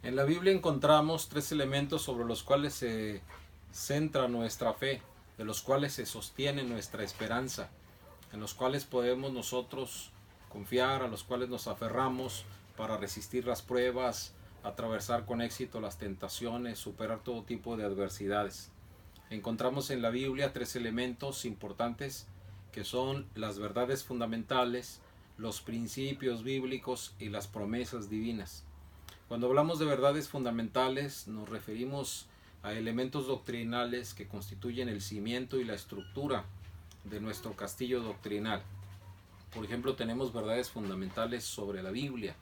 En la Biblia encontramos tres elementos sobre los cuales se centra nuestra fe, de los cuales se sostiene nuestra esperanza, en los cuales podemos nosotros confiar, a los cuales nos aferramos para resistir las pruebas, atravesar con éxito las tentaciones, superar todo tipo de adversidades. Encontramos en la Biblia tres elementos importantes que son las verdades fundamentales, los principios bíblicos y las promesas divinas. Cuando hablamos de verdades fundamentales nos referimos a elementos doctrinales que constituyen el cimiento y la estructura de nuestro castillo doctrinal. Por ejemplo, tenemos verdades fundamentales sobre la Biblia,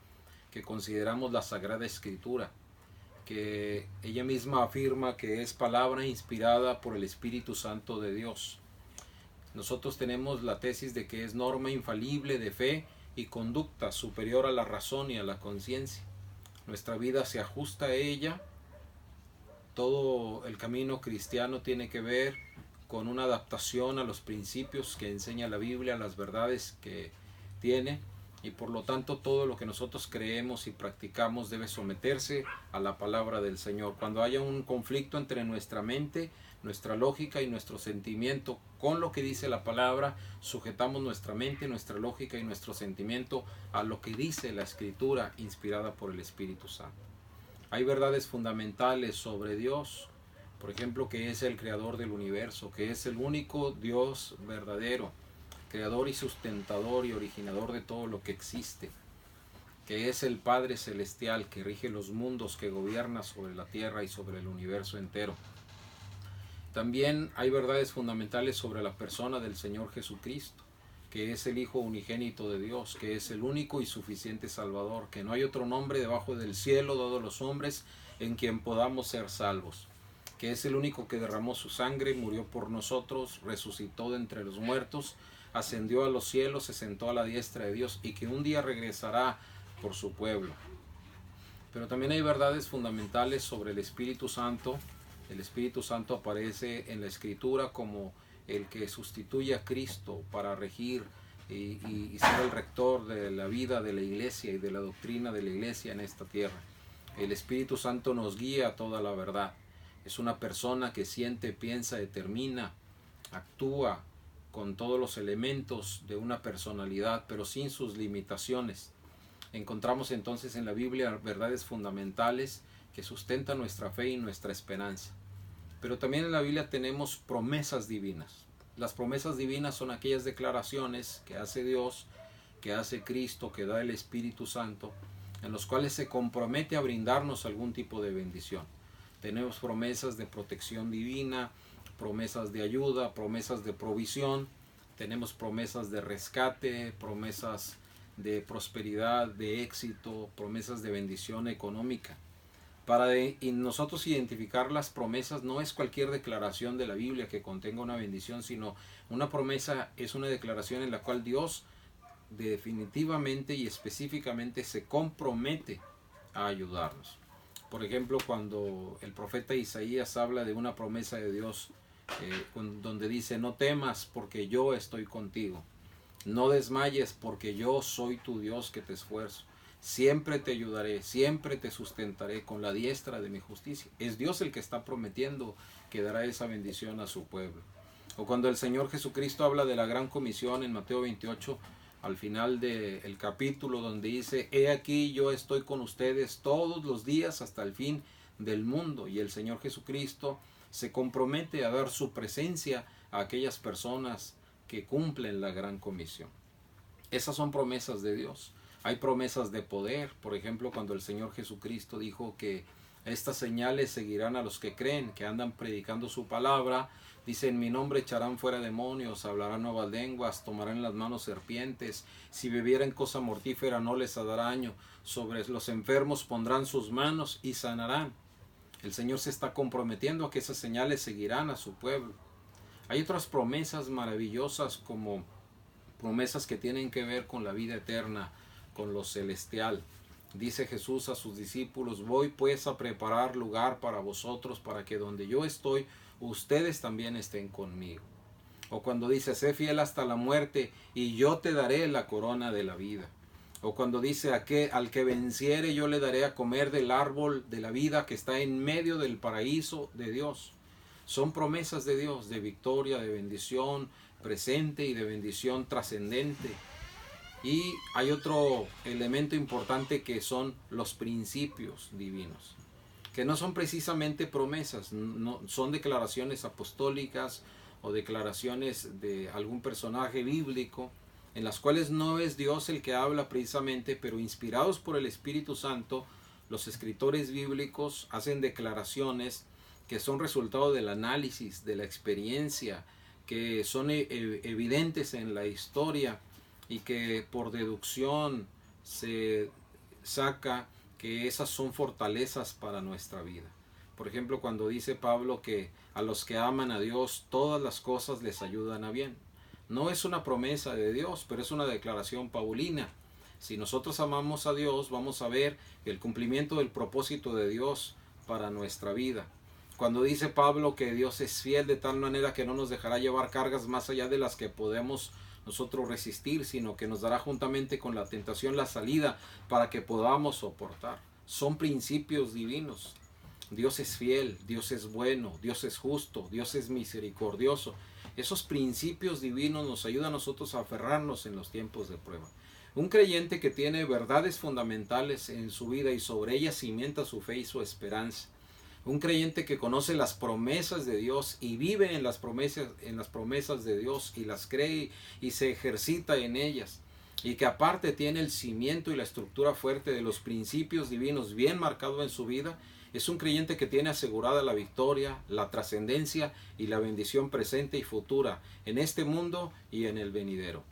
que consideramos la Sagrada Escritura, que ella misma afirma que es palabra inspirada por el Espíritu Santo de Dios. Nosotros tenemos la tesis de que es norma infalible de fe y conducta superior a la razón y a la conciencia. Nuestra vida se ajusta a ella. Todo el camino cristiano tiene que ver con una adaptación a los principios que enseña la Biblia, a las verdades que tiene, y por lo tanto todo lo que nosotros creemos y practicamos debe someterse a la palabra del Señor. Cuando haya un conflicto entre nuestra mente, nuestra lógica y nuestro sentimiento con lo que dice la palabra, sujetamos nuestra mente, nuestra lógica y nuestro sentimiento a lo que dice la Escritura inspirada por el Espíritu Santo. Hay verdades fundamentales sobre Dios, por ejemplo, que es el creador del universo, que es el único Dios verdadero, creador y sustentador y originador de todo lo que existe, que es el Padre celestial que rige los mundos, que gobierna sobre la tierra y sobre el universo entero. También hay verdades fundamentales sobre la persona del Señor Jesucristo, que es el Hijo unigénito de Dios, que es el único y suficiente Salvador, que no hay otro nombre debajo del cielo dado a los hombres en quien podamos ser salvos, que es el único que derramó su sangre, murió por nosotros, resucitó de entre los muertos, ascendió a los cielos, se sentó a la diestra de Dios y que un día regresará por su pueblo. Pero también hay verdades fundamentales sobre el Espíritu Santo. El Espíritu Santo aparece en la Escritura como el que sustituye a Cristo para regir y ser el rector de la vida de la iglesia y de la doctrina de la iglesia en esta tierra. El Espíritu Santo nos guía a toda la verdad. Es una persona que siente, piensa, determina, actúa con todos los elementos de una personalidad, pero sin sus limitaciones. Encontramos entonces en la Biblia verdades fundamentales que sustentan nuestra fe y nuestra esperanza. Pero también en la Biblia tenemos promesas divinas. Las promesas divinas son aquellas declaraciones que hace Dios, que hace Cristo, que da el Espíritu Santo, en los cuales se compromete a brindarnos algún tipo de bendición. Tenemos promesas de protección divina, promesas de ayuda, promesas de provisión, tenemos promesas de rescate, promesas de prosperidad, de éxito, promesas de bendición económica. Para nosotros identificar las promesas no es cualquier declaración de la Biblia que contenga una bendición, sino una promesa es una declaración en la cual Dios definitivamente y específicamente se compromete a ayudarnos. Por ejemplo, cuando el profeta Isaías habla de una promesa de Dios, donde dice: no temas porque yo estoy contigo, no desmayes porque yo soy tu Dios que te esfuerzo, siempre te ayudaré, siempre te sustentaré con la diestra de mi justicia. Es Dios el que está prometiendo que dará esa bendición a su pueblo. O cuando el Señor Jesucristo habla de la gran comisión en Mateo 28, al final del capítulo, donde dice: he aquí yo estoy con ustedes todos los días hasta el fin del mundo. Y el Señor Jesucristo se compromete a dar su presencia a aquellas personas que cumplen la gran comisión. Esas son promesas de Dios. Hay promesas de poder. Por ejemplo, cuando el Señor Jesucristo dijo que estas señales seguirán a los que creen, que andan predicando su palabra. Dice: en mi nombre echarán fuera demonios, hablarán nuevas lenguas, tomarán en las manos serpientes, si bebieren cosa mortífera no les hará daño, sobre los enfermos pondrán sus manos y sanarán. El Señor se está comprometiendo a que esas señales seguirán a su pueblo. Hay otras promesas maravillosas, como promesas que tienen que ver con la vida eterna, con lo celestial. Dice Jesús a sus discípulos: voy pues a preparar lugar para vosotros, para que donde yo estoy, ustedes también estén conmigo. O cuando dice: sé fiel hasta la muerte y yo te daré la corona de la vida. O cuando dice al que venciere yo le daré a comer del árbol de la vida que está en medio del paraíso de Dios. Son promesas de Dios, de victoria, de bendición presente y de bendición trascendente. Y hay otro elemento importante que son los principios divinos, que no son precisamente promesas, no, son declaraciones apostólicas o declaraciones de algún personaje bíblico, en las cuales no es Dios el que habla precisamente, pero inspirados por el Espíritu Santo, los escritores bíblicos hacen declaraciones que son resultado del análisis, de la experiencia, que son evidentes en la historia y que por deducción se saca que esas son fortalezas para nuestra vida. Por ejemplo, cuando dice Pablo que a los que aman a Dios todas las cosas les ayudan a bien. No es una promesa de Dios, pero es una declaración paulina. Si nosotros amamos a Dios, vamos a ver el cumplimiento del propósito de Dios para nuestra vida. Cuando dice Pablo que Dios es fiel de tal manera que no nos dejará llevar cargas más allá de las que podemos nosotros resistir, sino que nos dará juntamente con la tentación la salida para que podamos soportar. Son principios divinos. Dios es fiel, Dios es bueno, Dios es justo, Dios es misericordioso. Esos principios divinos nos ayudan a nosotros a aferrarnos en los tiempos de prueba. Un creyente que tiene verdades fundamentales en su vida y sobre ellas cimienta su fe y su esperanza. Un creyente que conoce las promesas de Dios y vive en las promesas de Dios y las cree y se ejercita en ellas. Y que aparte tiene el cimiento y la estructura fuerte de los principios divinos bien marcado en su vida. Es un creyente que tiene asegurada la victoria, la trascendencia y la bendición presente y futura en este mundo y en el venidero.